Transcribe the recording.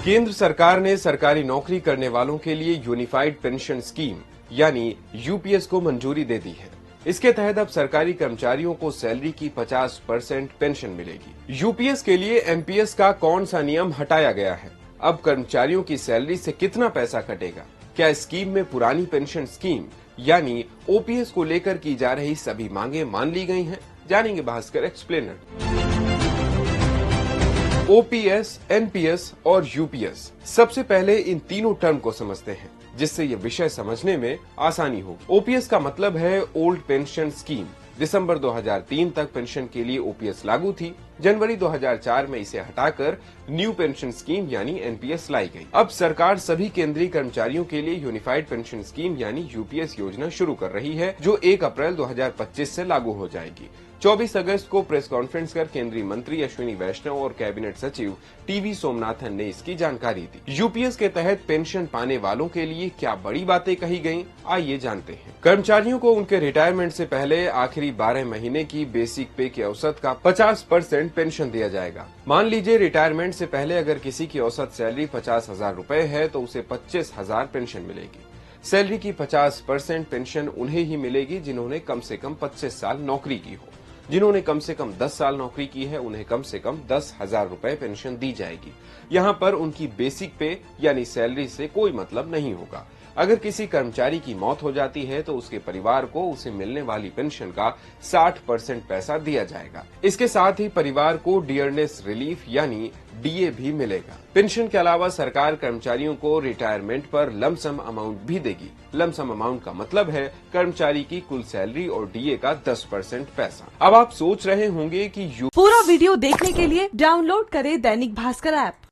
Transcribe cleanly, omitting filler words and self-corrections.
केंद्र सरकार ने सरकारी नौकरी करने वालों के लिए यूनिफाइड पेंशन स्कीम यानी यूपीएस को मंजूरी दे दी है। इसके तहत अब सरकारी कर्मचारियों को सैलरी की 50% पेंशन मिलेगी। यूपीएस के लिए एमपीएस का कौन सा नियम हटाया गया है? अब कर्मचारियों की सैलरी से कितना पैसा कटेगा? क्या स्कीम में पुरानी पेंशन स्कीम यानी ओपीएस को लेकर की जा रही सभी मांगे मान ली गई हैं? जानेंगे भास्कर एक्सप्लेनर। ओपीएस, एनपीएस और यूपीएस, सबसे पहले इन तीनों टर्म को समझते हैं जिससे ये विषय समझने में आसानी हो। ओपीएस का मतलब है ओल्ड पेंशन स्कीम। दिसंबर 2003 तक पेंशन के लिए ओपीएस लागू थी। जनवरी 2004 में इसे हटाकर न्यू पेंशन स्कीम यानी एनपीएस लाई गई। अब सरकार सभी केंद्रीय कर्मचारियों के लिए यूनिफाइड पेंशन स्कीम यानी यूपीएस योजना शुरू कर रही है, जो 1 अप्रैल 2025 से लागू हो जाएगी। 24 अगस्त को प्रेस कॉन्फ्रेंस कर केंद्रीय मंत्री अश्विनी वैष्णव और कैबिनेट सचिव टीवी सोमनाथन ने इसकी जानकारी दी। यूपीएस के तहत पेंशन पाने वालों के लिए क्या बड़ी बातें कही गयी, आइए जानते हैं। कर्मचारियों को उनके रिटायरमेंट से पहले आखिरी 12 महीने की बेसिक पे के औसत का 50% पेंशन दिया जाएगा। मान लीजिए रिटायरमेंट से पहले अगर किसी की औसत सैलरी 50,000 रूपए है तो उसे 25,000 पेंशन मिलेगी। सैलरी की 50% पेंशन उन्हें ही मिलेगी जिन्होंने कम से कम 25 साल नौकरी की हो। जिन्होंने कम से कम 10 साल नौकरी की है उन्हें कम से कम 10,000 रूपए पेंशन दी जाएगी। यहाँ पर उनकी बेसिक पे यानी सैलरी से कोई मतलब नहीं होगा। अगर किसी कर्मचारी की मौत हो जाती है तो उसके परिवार को उसे मिलने वाली पेंशन का 60% पैसा दिया जाएगा। इसके साथ ही परिवार को डियरनेस रिलीफ यानी डीए भी मिलेगा। पेंशन के अलावा सरकार कर्मचारियों को रिटायरमेंट पर लमसम अमाउंट भी देगी। लमसम अमाउंट का मतलब है कर्मचारी की कुल सैलरी और डीए का 10% पैसा। अब आप सोच रहे होंगे कि पूरा वीडियो देखने के लिए डाउनलोड करें दैनिक भास्कर ऐप।